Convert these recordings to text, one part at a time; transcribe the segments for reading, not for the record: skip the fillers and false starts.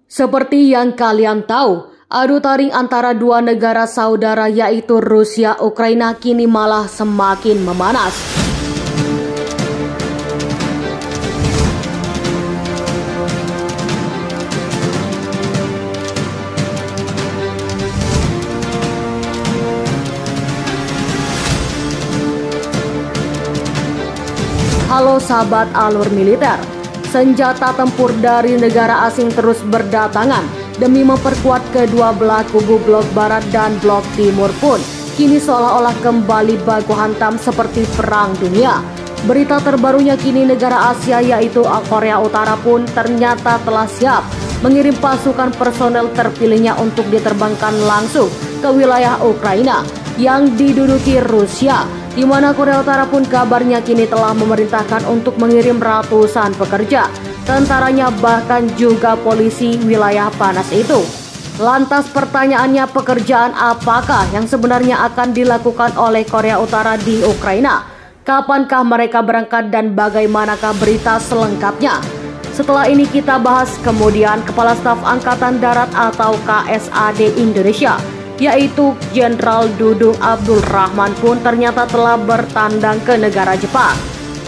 Seperti yang kalian tahu, adu taring antara dua negara saudara yaitu Rusia Ukraina kini malah semakin memanas. Halo sahabat alur militer. Senjata tempur dari negara asing terus berdatangan demi memperkuat kedua belah kubu blok barat dan blok timur pun kini seolah-olah kembali baku hantam seperti perang dunia. Berita terbarunya kini negara Asia yaitu Korea Utara pun ternyata telah siap mengirim pasukan personel terpilihnya untuk diterbangkan langsung ke wilayah Ukraina yang diduduki Rusia, di mana Korea Utara pun kabarnya kini telah memerintahkan untuk mengirim ratusan pekerja, tentaranya bahkan juga polisi wilayah panas itu. Lantas pertanyaannya, pekerjaan apakah yang sebenarnya akan dilakukan oleh Korea Utara di Ukraina? Kapankah mereka berangkat dan bagaimanakah berita selengkapnya? Setelah ini kita bahas. Kemudian Kepala Staf Angkatan Darat atau KSAD Indonesia yaitu Jenderal Dudung Abdul Rahman pun ternyata telah bertandang ke negara Jepang.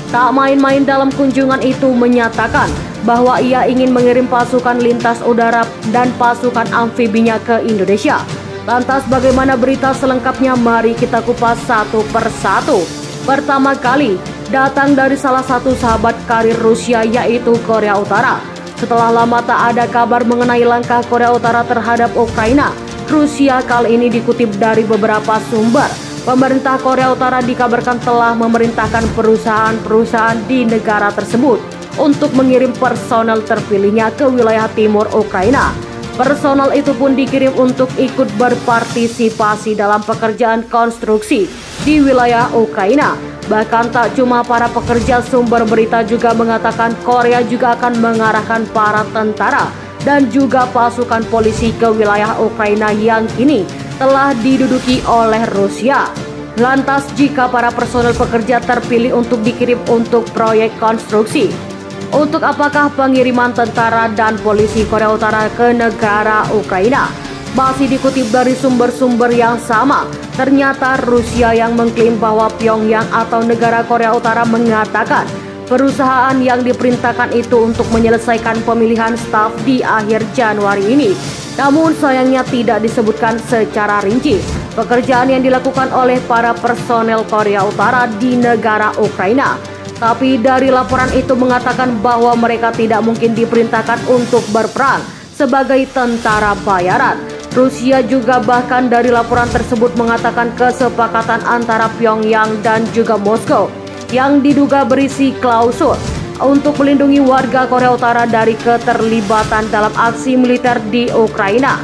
Tak main-main dalam kunjungan itu menyatakan bahwa ia ingin mengirim pasukan lintas udara dan pasukan amfibinya ke Indonesia. Lantas bagaimana berita selengkapnya? Mari kita kupas satu persatu. Pertama kali datang dari salah satu sahabat karir Rusia yaitu Korea Utara. Setelah lama tak ada kabar mengenai langkah Korea Utara terhadap Ukraina, Rusia kali ini dikutip dari beberapa sumber. Pemerintah Korea Utara dikabarkan telah memerintahkan perusahaan-perusahaan di negara tersebut untuk mengirim personel terpilihnya ke wilayah timur Ukraina. Personel itu pun dikirim untuk ikut berpartisipasi dalam pekerjaan konstruksi di wilayah Ukraina. Bahkan tak cuma para pekerja, sumber berita juga mengatakan Korea juga akan mengarahkan para tentara dan juga pasukan polisi ke wilayah Ukraina yang kini telah diduduki oleh Rusia. Lantas jika para personel pekerja terpilih untuk dikirim untuk proyek konstruksi, untuk apakah pengiriman tentara dan polisi Korea Utara ke negara Ukraina? Masih dikutip dari sumber-sumber yang sama, ternyata Rusia yang mengklaim bahwa Pyongyang atau negara Korea Utara mengatakan perusahaan yang diperintahkan itu untuk menyelesaikan pemilihan staf di akhir Januari ini. Namun sayangnya tidak disebutkan secara rinci pekerjaan yang dilakukan oleh para personel Korea Utara di negara Ukraina. Tapi dari laporan itu mengatakan bahwa mereka tidak mungkin diperintahkan untuk berperang sebagai tentara bayaran. Rusia juga bahkan dari laporan tersebut mengatakan kesepakatan antara Pyongyang dan juga Moskow yang diduga berisi klausul untuk melindungi warga Korea Utara dari keterlibatan dalam aksi militer di Ukraina.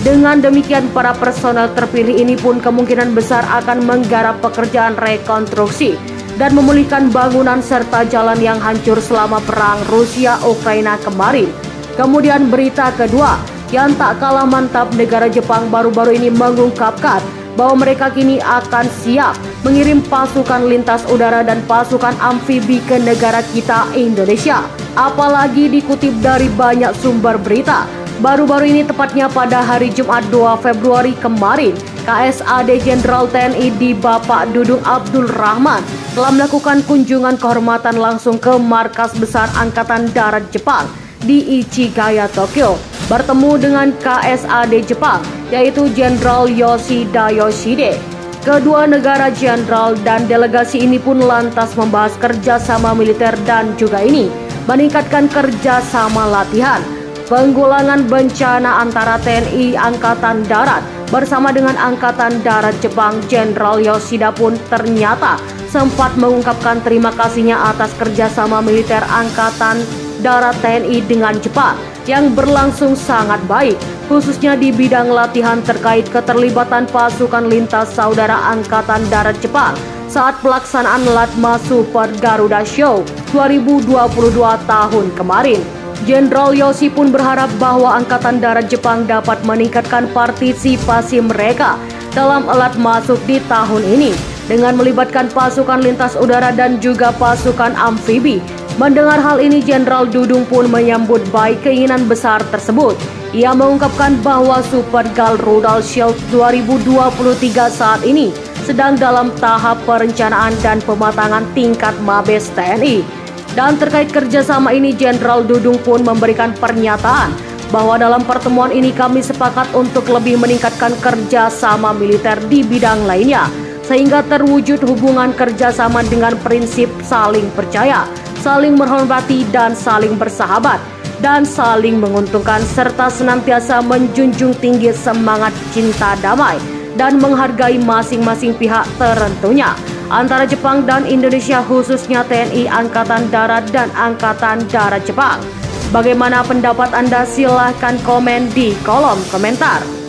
Dengan demikian, para personel terpilih ini pun kemungkinan besar akan menggarap pekerjaan rekonstruksi dan memulihkan bangunan serta jalan yang hancur selama perang Rusia-Ukraina kemarin. Kemudian berita kedua yang tak kalah mantap, negara Jepang baru-baru ini mengungkapkan bahwa mereka kini akan siap mengirim pasukan lintas udara dan pasukan amfibi ke negara kita Indonesia. Apalagi dikutip dari banyak sumber berita, baru-baru ini tepatnya pada hari Jumat 2 Februari kemarin, KSAD Jenderal TNI di Bapak Dudung Abdul Rahman telah melakukan kunjungan kehormatan langsung ke markas besar Angkatan Darat Jepang di Ichigaya, Tokyo, bertemu dengan KSAD Jepang yaitu Jenderal Yoshida Yoshide. Kedua negara jenderal dan delegasi ini pun lantas membahas kerjasama militer dan juga ini meningkatkan kerjasama latihan penanggulangan bencana antara TNI Angkatan Darat bersama dengan Angkatan Darat Jepang. Jenderal Yoshida pun ternyata sempat mengungkapkan terima kasihnya atas kerjasama militer Angkatan Darat TNI dengan Jepang yang berlangsung sangat baik, khususnya di bidang latihan terkait keterlibatan pasukan lintas saudara Angkatan Darat Jepang saat pelaksanaan Latma Super Garuda Show 2022 tahun kemarin. Jenderal Yoshi pun berharap bahwa Angkatan Darat Jepang dapat meningkatkan partisipasi mereka dalam alat masuk di tahun ini dengan melibatkan pasukan lintas udara dan juga pasukan amfibi Mendengar hal ini, Jenderal Dudung pun menyambut baik keinginan besar tersebut. Ia mengungkapkan bahwa Super Galrudal Shield 2023 saat ini sedang dalam tahap perencanaan dan pematangan tingkat Mabes TNI. Dan terkait kerjasama ini, Jenderal Dudung pun memberikan pernyataan bahwa dalam pertemuan ini kami sepakat untuk lebih meningkatkan kerjasama militer di bidang lainnya, sehingga terwujud hubungan kerjasama dengan prinsip saling percaya, saling menghormati dan saling bersahabat, dan saling menguntungkan, serta senantiasa menjunjung tinggi semangat cinta damai dan menghargai masing-masing pihak tentunya antara Jepang dan Indonesia, khususnya TNI Angkatan Darat dan Angkatan Darat Jepang. Bagaimana pendapat Anda? Silahkan komen di kolom komentar.